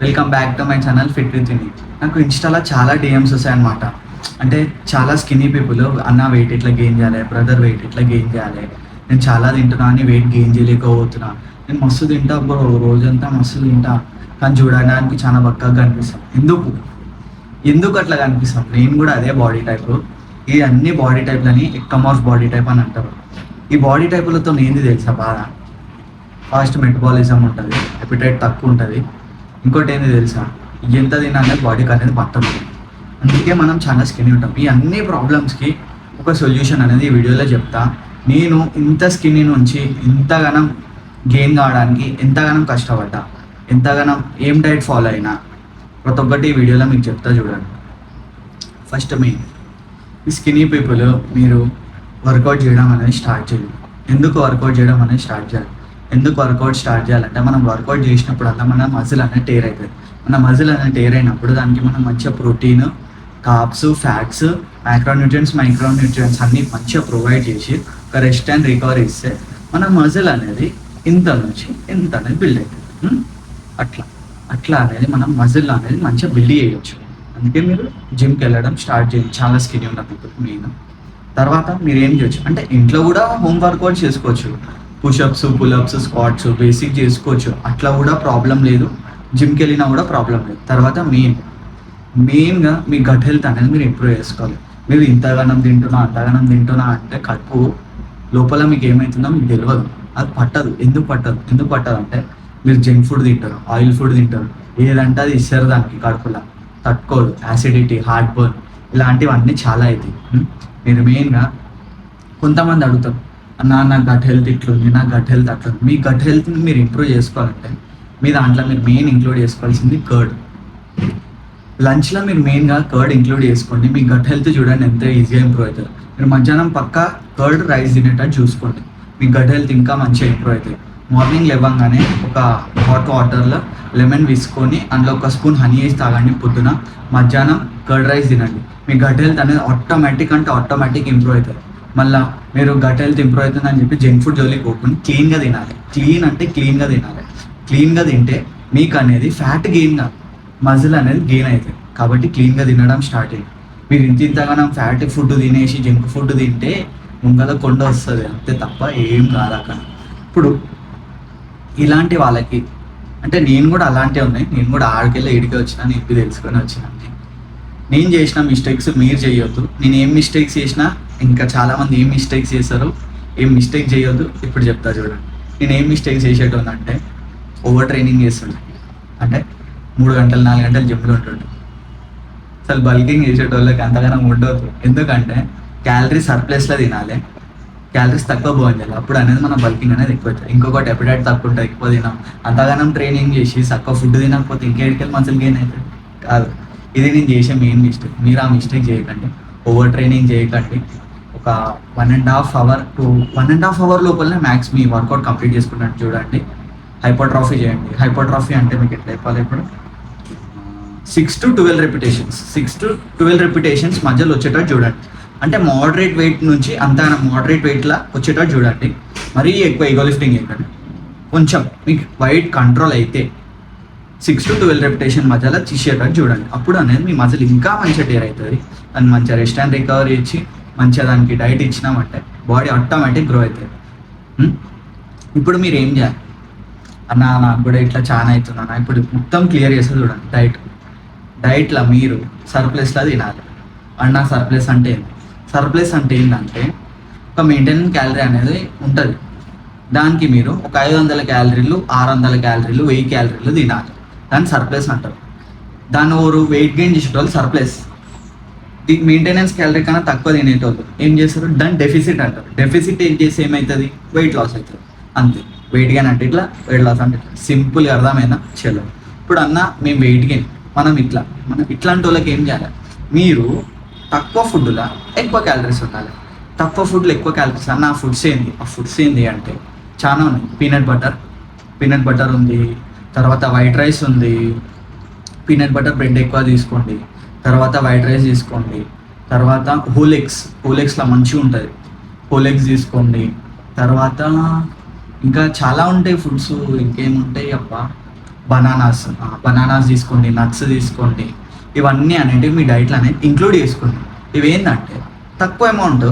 Welcome back to my channel fit with Vini. నాకు ఇన్స్టాలో చాలా డిఎమ్స్ వస్తాయన్నమాట. అంటే చాలా స్కిన్నీ పీపుల్, అన్న వెయిట్ ఎట్లా గెయిన్ చేయాలి, బ్రదర్ వెయిట్ ఎట్లా గెయిన్ చేయాలి, నేను చాలా తింటున్నా అని వెయిట్ గెయిన్ చేయలేకపోతున్నా, నేను మస్తు తింటా బ్రో, రోజంతా మస్తు తింటా కానీ చూడడానికి చాలా బక్కగా కనిపిస్తాం. ఎందుకు అట్లా కనిపిస్తాం? నేను కూడా అదే బాడీ టైప్. ఈ అన్ని బాడీ టైప్లని ఎక్టోమార్ఫ్ బాడీ టైప్ అని అంటారు. ఈ బాడీ టైపులతో ఏంది తెలుసా బాధ? ఫాస్ట్ మెటబాలిజం ఉంటుంది, ఎపిటైట్ తక్కువ ఉంటుంది. ఇంకోటి ఏంది తెలుసా? ఎంత తినాలి బాడీకి అనేది పట్టదు. అందుకే మనం చాలా స్కిన్ ఉంటాం. ఈ అన్ని ప్రాబ్లమ్స్కి ఒక సొల్యూషన్ అనేది ఈ వీడియోలో చెప్తా. నేను ఇంత స్కిన్ నుంచి ఇంతగానం గెయిన్ కావడానికి ఎంతగానం కష్టపడ్డా, ఎంతగానం ఏం డైట్ ఫాలో అయినా ప్రతి ఒక్కటి ఈ వీడియోలో మీకు చెప్తా చూడండి. ఫస్ట్ మెయిన్, ఈ స్కిన్నీ పీపుల్ మీరు వర్కౌట్ చేయడం అనేది స్టార్ట్ చేయాలి. ఎందుకు వర్కౌట్ చేయడం అనేది స్టార్ట్ చేయాలి? ఎందుకు వర్కౌట్ స్టార్ట్ చేయాలంటే మనం వర్కౌట్ చేసినప్పుడు అంతా మన మజిల్ అనేది టేర్ అవుతుంది. మన మజిల్ అనేది టేర్ అయినప్పుడు దానికి మనం మంచిగా ప్రోటీన్, కార్బ్స్, ఫ్యాట్స్, మైక్రోన్యూట్రియంట్స్ అన్నీ మంచిగా ప్రొవైడ్ చేసి ఒక రెస్ట్ అండ్ రికవరీ ఇస్తే మన మజిల్ అనేది ఇంత నుంచి ఇంత అనేది బిల్డ్ అవుతుంది. అట్లా అనేది మనం మజిల్ అనేది మంచిగా బిల్డ్ చేయవచ్చు. అందుకే మీరు జిమ్కి వెళ్ళడం స్టార్ట్ చేయండి. చాలా స్కిన్ ఉన్న పీపుల్ మెయిన్. తర్వాత మీరు ఏం చేయొచ్చు అంటే ఇంట్లో కూడా హోమ్ వర్కౌట్ చేసుకోవచ్చు. పుషప్స్, పుల్అప్స్, స్క్వాట్స్ బేసిక్ చేసుకోవచ్చు. అట్లా కూడా ప్రాబ్లం లేదు. జిమ్కి వెళ్ళినా కూడా ప్రాబ్లం లేదు. తర్వాత మెయిన్గా మీ గట్ హెల్త్ అనేది మీరు ఇంప్రూవ్ చేసుకోవాలి. మీరు ఇంతగానం తింటున్నా అంతగానం తింటున్నా అంటే కడుపు లోపల మీకు ఏమవుతుందో మీకు తెలియదు. అది పట్టదు. ఎందుకు పట్టదు అంటే మీరు జంక్ ఫుడ్ తింటారు, ఆయిల్ ఫుడ్ తింటారు, ఏదంటే అది ఇస్తారు దానికి కడుపులో తట్టుకోదు. యాసిడిటీ, హార్ట్ బర్న్ ఇలాంటివన్నీ చాలా అవుతాయి. మీరు మెయిన్గా కొంతమంది అడుగుతారు, నా గట్ హెల్త్ ఇట్లుంది, నా గట్ హెల్త్ అట్లుంది. మీ గట్ హెల్త్ని మీరు ఇంప్రూవ్ చేసుకోవాలంటే మీ దాంట్లో మీరు మెయిన్ ఇంక్లూడ్ చేసుకోవాల్సింది కర్డ్. లంచ్లో మీరు మెయిన్గా కర్డ్ ఇంక్లూడ్ చేసుకోండి. మీ గట్ హెల్త్ చూడండి ఎంత ఈజీగా ఇంప్రూవ్ అవుతుంది. మీరు మధ్యాహ్నం పక్కా కర్డ్ రైస్ తినేటట్టు చూసుకోండి. మీ గట్ హెల్త్ ఇంకా మంచిగా ఇంప్రూవ్ అవుతుంది. మార్నింగ్ లేవగానే ఒక హాట్ వాటర్లో లెమన్ వేసుకొని అందులో ఒక స్పూన్ హనీ వేసి తాగండి పొద్దున. మధ్యాహ్నం కర్డ్ రైస్ తినండి. మీ గట్ హెల్త్ అనేది ఆటోమేటిక్ ఇంప్రూవ్ అవుతుంది. మళ్ళీ మీరు గట్ హెల్త్ ఇంప్రూవ్ అవుతుందని చెప్పి జంక్ ఫుడ్ జోలికి పోకుండా క్లీన్గా తినాలి. క్లీన్గా తినాలి. క్లీన్గా తింటే మీకు అనేది ఫ్యాట్ గెయిన్ కాదు, మజిల్ అనేది గెయిన్ అవుతుంది. కాబట్టి క్లీన్గా తినడం స్టార్ట్ అయ్యింది. మీరు ఇంతగానం ఫ్యాట్ ఫుడ్ తినేసి జంక్ ఫుడ్ తింటే ముంగల కొండ వస్తుంది అంతే తప్ప ఏం కాదు అక్కడ. ఇప్పుడు ఇలాంటి వాళ్ళకి అంటే నేను కూడా అలాంటివి ఉన్నాయి. నేను కూడా ఆడికెళ్ళి ఏడికి వచ్చినా, నేను తెలుసుకొని వచ్చినా. నేను చేసిన మిస్టేక్స్ మీరు చేయొద్దు. నేను ఏం మిస్టేక్స్ చేసినా ఇంకా చాలామంది ఏం మిస్టేక్స్ చేస్తారు, ఏం మిస్టేక్ చేయొద్దు. ఇప్పుడు చెప్తా చూడండి. నేను ఏం మిస్టేక్స్ చేసేటోని అంటే ఓవర్ ట్రైనింగ్ చేస్తుండే. అంటే 3 గంటలు 4 గంటలు జిమ్లో ఉంటుండే. అసలు బల్కింగ్ చేసేటోళ్ళకి అంతగానో ఉండవద్దు. ఎందుకంటే క్యాలరీస్ సర్ప్లస్లో తినాలి, క్యాలరీస్ తక్కువ బర్న్ చేయాలి. అప్పుడు అనేది మన బల్కింగ్ అనేది ఎక్కువ అవుతుంది. ఇంకొకటి ఎపిటైట్ తక్కువ ఉంటుంది, ఎక్కువ తినాం. అంతగానం ట్రైనింగ్ చేసి తక్కువ ఫుడ్ తినకపోతే ఇంకేడికెళ్ళి మసిల్ గెయిన్ అవుతుంది కాదు. ఇది నేను చేసే మెయిన్ మిస్టేక్. మీరు ఆ మిస్టేక్ చేయకండి. ఓవర్ ట్రైనింగ్ చేయకండి. ఒక 1.5 అవర్ to 1.5 అవర్ లోపలనే మ్యాక్స్ మీ వర్కౌట్ కంప్లీట్ చేసుకున్నట్టు చూడండి. హైపర్ట్రాఫీ చేయండి. హైపర్ట్రాఫీ అంటే మీకు ఎట్లా చెప్పాలి? ఇప్పుడు 6 to 12 రెపిటేషన్స్ మధ్యలో వచ్చేటట్టు చూడండి. అంటే మోడరేట్ వెయిట్ నుంచి మోడరేట్ వెయిట్లా వచ్చేటట్టు చూడండి. మరీ ఎక్కువ ఈగో లిఫ్టింగ్ చేయకండి. కొంచెం మీకు వెయిట్ కంట్రోల్ అయితే 6 to 12 రెపిటేషన్ మధ్యలో తీసేటట్టు చూడండి. అప్పుడు అనేది మీ మజిల్ ఇంకా మంచిగా టేర్ అవుతుంది. దాన్ని మంచిగా రెస్ట్ అండ్ రికవరీ ఇచ్చి మంచిగా దానికి డైట్ ఇచ్చినామంటే బాడీ ఆటోమేటిక్ గ్రో అవుతుంది. ఇప్పుడు మీరు ఏం చేయాలి? నాకు కూడా ఇట్లా చాలా అవుతున్నాను. ఇప్పుడు మొత్తం క్లియర్ చేస్తే చూడండి. డైట్లో మీరు సర్ప్లస్లో తినాలి. సర్ప్లస్ అంటే ఏంటంటే ఒక మెయింటైన్ క్యాలరీ అనేది ఉంటుంది. దానికి మీరు ఒక 500 క్యాలరీలు, 600 క్యాలరీలు, 1000 క్యాలరీలు తినాలి. దాన్ని సర్ప్లస్ అంటారు. దాన్ని ఓరు వెయిట్ గెయిన్ చేసేటోళ్ళు సర్ప్లస్. మెయింటెనెన్స్ క్యాలరీ కన్నా తక్కువ తినేటోళ్ళు ఏం చేస్తారు? దాన్ని డెఫిసిట్ అంటారు. డెఫిసిట్ ఏం చేసి ఏమవుతుంది? వెయిట్ లాస్ అవుతుంది. అంతే. వెయిట్ గెయిన్ అంటే ఇట్లా, వెయిట్ లాస్ అంటే ఇట్లా. సింపుల్గా అర్థమైనా చలో. ఇప్పుడు మేము వెయిట్ గెయిన్ మనం ఇట్లాంటి వాళ్ళకి ఏం చేయాలి? మీరు తక్కువ ఫుడ్లో ఎక్కువ క్యాలరీస్ ఉండాలి. తక్కువ ఫుడ్లో ఎక్కువ క్యాలరీస్ ఆ ఫుడ్స్ ఏంది అంటే చాలా ఉన్నాయి. పీనట్ బటర్ ఉంది, తర్వాత వైట్ రైస్ ఉంది. పీనట్ బటర్ బ్రెడ్ ఎక్కువ తీసుకోండి. తర్వాత వైట్ రైస్ తీసుకోండి. తర్వాత హోలెక్స్లో మంచిగా ఉంటుంది. హోలెక్స్ తీసుకోండి. తర్వాత ఇంకా చాలా ఉంటాయి ఫుడ్స్. ఇంకేముంటాయి అబ్బా, బనానాస్ తీసుకోండి, నట్స్ తీసుకోండి. ఇవన్నీ అనేటివి మీ డైట్లో అనేది ఇంక్లూడ్ చేసుకోండి. ఇవి ఏంటంటే తక్కువ అమౌంట్,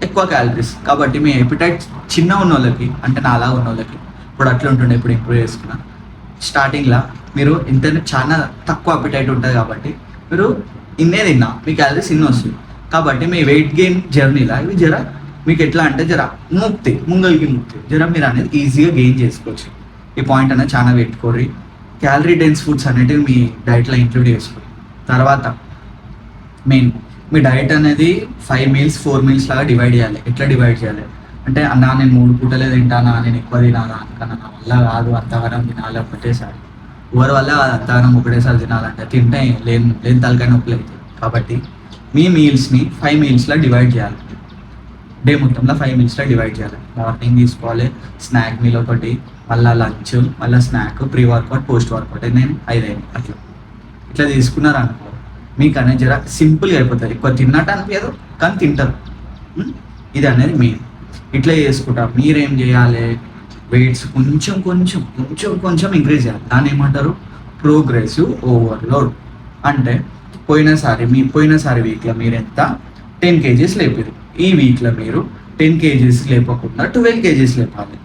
ఎక్కువ క్యాలరీస్. కాబట్టి మీ ఎపిటైట్ చిన్న ఉన్న వాళ్ళకి, అంటే నాలా ఉన్న వాళ్ళకి, ఇప్పుడు అట్లా ఉంటుండే, ఇప్పుడు ఇంప్రూవ్ చేసుకున్నాను. స్టార్టింగ్లో మీరు ఇంటర్నెట్ చాలా తక్కువ అపిటైట్ ఉంటుంది కాబట్టి మీరు ఇన్నే తిన్నా మీ క్యాలరీస్ ఇన్ని వస్తుంది. కాబట్టి మీ వెయిట్ గెయిన్ జర్నీలో ఇవి జర మీకు ఎట్లా అంటే జర ముంగల్కి జర మీరు అనేది ఈజీగా గెయిన్ చేసుకోవచ్చు. ఈ పాయింట్ అనేది చాలా పెట్టుకోరి. క్యాలరీ డెన్స్ ఫుడ్స్ అనేటివి మీ డైట్లో ఇంక్లూడ్ చేసుకోండి. తర్వాత మెయిన్ మీ డైట్ అనేది 5 meals 4 meals లాగా డివైడ్ చేయాలి. ఎట్లా డివైడ్ చేయాలి అంటే, అన్నా నేను 3 పూటలే తింటానా, నేను ఎక్కువ తినాలా అనుకన్నా, నా వల్ల కాదు అంతగానం తినాలి ఒకటేసారి. ఎవరి వల్ల అంతగానం ఒకటేసారి తినాలంటే తింటే లేని తలకాయ నొప్పులు అవుతాయి. కాబట్టి మీ మీల్స్ని 5 mealsలో డివైడ్ చేయాలి. డే మొత్తంలో 5 mealsలో డివైడ్ చేయాలి. మార్నింగ్ తీసుకోవాలి స్నాక్ మీల్ ఒకటి, మళ్ళీ లంచ్, మళ్ళీ snack, pre workout, post workout. నేను 5 అట్లా ఇట్లా తీసుకున్నారనుకో మీకు అనేది జర సింపుల్గా అయిపోతుంది. ఎక్కువ తిన్నట్టు అనిపించదు కానీ తింటారు. ఇది అనేది మెయిన్. ఇట్లా చేసుకుంటా మీరేం చేయాలి, వెయిట్స్ కొంచెం ఇంక్రీజ్ చేయాలి. దాన్ని ఏమంటారు, ప్రోగ్రెసివ్ ఓవర్లోడ్. అంటే పోయినసారి వీక్లో మీరు ఎంత 10 kgs లేపారు, ఈ వీక్లో మీరు 10 kgs లేపకుండా 12 kgs లేపాలి.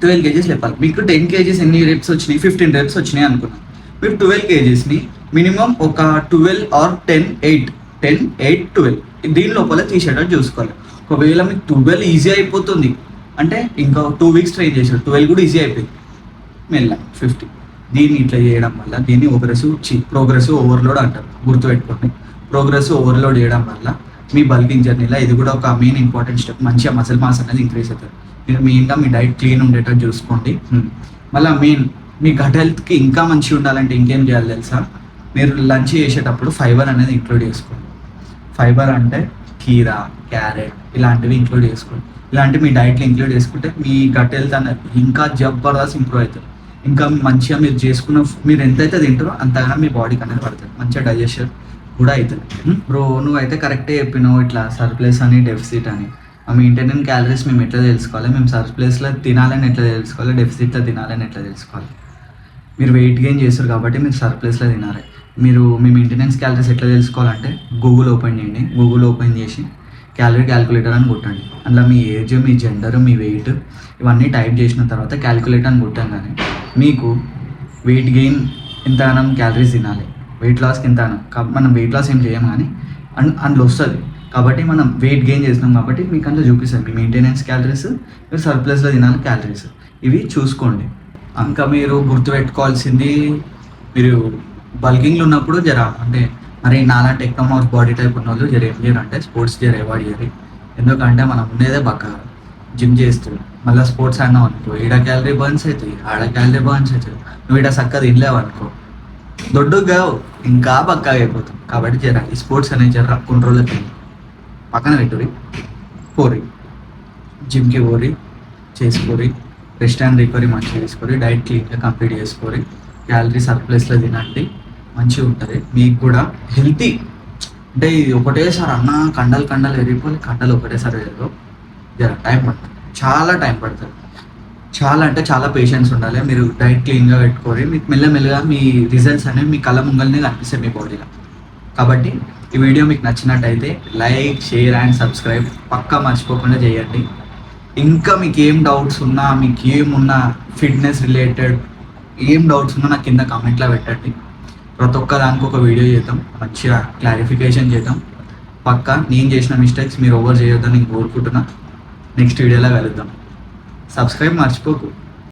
12 kgs లేపాలి. మీకు 10 kgs ఎన్ని రెప్స్ వచ్చినాయి, 15 reps వచ్చినాయి అనుకున్నాం. మీరు 12 kgsని మినిమం ఒక 12 or 10, 8, 12 దీని లోపల తీసేటట్టు చూసుకోవాలి. ఒకవేళ మీకు 12 ఈజీ అయిపోతుంది అంటే ఇంకా 2 weeks ట్రై చేశారు, 12 కూడా ఈజీ అయిపోయింది, మెల్ల 50. దీన్ని ఇట్లా చేయడం వల్ల దీన్ని ప్రోగ్రెసివ్ ఓవర్లోడ్ అంటారు. గుర్తుపెట్టుకోండి, ప్రోగ్రెసివ్ ఓవర్లోడ్ చేయడం వల్ల మీ బల్కింగ్ జర్నీలో ఇది కూడా ఒక మెయిన్ ఇంపార్టెంట్ స్టెప్. మంచిగా మసిల్ మాస్ అనేది ఇంక్రీజ్ అవుతుంది. మీరు మెయిన్గా మీ డైట్ క్లీన్ ఉండేటట్టు చూసుకోండి. మళ్ళీ మెయిన్ మీ గట్ హెల్త్కి ఇంకా మంచిగా ఉండాలంటే ఇంకేం చేయాలి తెలుసా, మీరు లంచ్ చేసేటప్పుడు ఫైబర్ అనేది ఇంక్లూడ్ చేసుకోండి. ఫైబర్ అంటే కీరా, క్యారెట్ ఇలాంటివి ఇంక్లూడ్ చేసుకోండి. ఇలాంటివి మీ డైట్లో ఇంక్లూడ్ చేసుకుంటే మీ గట్ హెల్త్ అనేది ఇంకా జబర్దస్త్ ఇంప్రూవ్ అవుతుంది. ఇంకా మంచిగా మీరు ఎంతైతే తింటారో అంతగానో మీ బాడీకి అనేది పడుతుంది, మంచిగా డైజెషన్ కూడా అవుతుంది. బ్రో నువ్వైతే కరెక్టే చెప్పినావు, ఇట్లా సర్ప్లస్ అని డెఫిసిట్ అని. మీ ఇంటర్నల్ క్యాలరీస్ మేము ఎట్లా తెలుసుకోవాలి, మేము సర్ప్లస్లో తినాలని ఎట్లా తెలుసుకోవాలి, డెఫిసిట్లో తినాలని ఎట్లా తెలుసుకోవాలి. మీరు వెయిట్ గెయిన్ చేస్తారు కాబట్టి మీరు సర్ప్లస్లో తినాలి. మీ మెయింటెనెన్స్ క్యాలరీస్ ఎట్లా తెలుసుకోవాలంటే గూగుల్ ఓపెన్ చేయండి. గూగుల్ ఓపెన్ చేసి క్యాలరీ క్యాలిక్యులేటర్ అని కొట్టండి. అందులో మీ ఏజ్, మీ జెండర్, మీ వెయిట్ ఇవన్నీ టైప్ చేసిన తర్వాత క్యాలిక్యులేటర్ అని కొట్టంగానే మీకు వెయిట్ గెయిన్ ఎంతగానం క్యాలరీస్ తినాలి, వెయిట్ లాస్కి ఎంతగానం. మనం వెయిట్ లాస్ ఏం చేయం కానీ అందులో వస్తుంది. కాబట్టి మనం వెయిట్ గెయిన్ చేస్తున్నాం కాబట్టి మీకు అందులో చూపిస్తుంది మీ మెయింటెనెన్స్ క్యాలరీస్, మీరు సర్ప్లస్లో తినాలి క్యాలరీస్. ఇవి చూసుకోండి. ఇంకా మీరు గుర్తుపెట్టుకోవాల్సింది, మీరు బల్కింగ్లో ఉన్నప్పుడు అంటే మరి నాలాంటి ఎక్టోమాస్ బాడీ టైప్ ఉన్న వాళ్ళు ఏం చేయరు అంటే స్పోర్ట్స్ అవాయిడ్ చేయరు. ఎందుకంటే మనం ఉండేదే బక్కగా జిమ్ చేస్తూ మళ్ళీ స్పోర్ట్స్ ఆడినాం అనుకో, ఈడ క్యాలరీ బర్న్స్ అవుతాయి, ఆడ క్యాలరీ బర్న్స్ అవుతాయి. నువ్వు ఈడ చక్కగా తినలేవు అనుకో, దొడ్డుగా ఇంకా బక్కగా అయిపోతుంది. కాబట్టి ఈ స్పోర్ట్స్ అనేది కంట్రోల్లోకి పక్కన పెట్టురి, పోరి జిమ్కి పోరి, చేసుకోరి, రెస్ట్ అండ్ రికవరీ మంచిగా చేసుకోరి, డైట్ క్లీన్గా కంప్లీట్ చేసుకోరి, క్యాలరీ సర్ప్లస్లో తినండి, మంచిగా ఉంటుంది. మీకు కూడా హెల్తీ అంటే ఇది ఒకటేసారి కండలు ఎరిగిపోయి కండలు ఒకటేసారి ఎరగవు, టైం పడుతుంది, చాలా టైం పడుతుంది. చాలా అంటే చాలా పేషెన్స్ ఉండాలి. మీరు డైట్ క్లీన్గా పెట్టుకోరి, మీకు మెల్లమెల్లగా మీ రిజల్ట్స్ అనేవి మీ కళ్ళ ముంగల్నే కనిపిస్తాయి మీ బాడీలో. కాబట్టి ఈ వీడియో మీకు నచ్చినట్టయితే లైక్, షేర్ అండ్ సబ్స్క్రైబ్ పక్కా మర్చిపోకుండా చేయండి. ఇంకా మీకు ఏం డౌట్స్ ఉన్నా, మీకు ఏమున్నా ఫిట్నెస్ రిలేటెడ్ ఏం డౌట్స్ ఉన్నా నాకు కింద కామెంట్లో పెట్టండి. ప్రతి ఒక్క దానికి ఒక వీడియో చేద్దాం, మంచిగా క్లారిఫికేషన్ చేద్దాం. పక్కా నేను చేసిన మిస్టేక్స్ మీరు ఓవర్ చేయొద్దని నేను కోరుకుంటున్నా. నెక్స్ట్ వీడియోలో కలుద్దాం. సబ్స్క్రైబ్ మర్చిపోకు.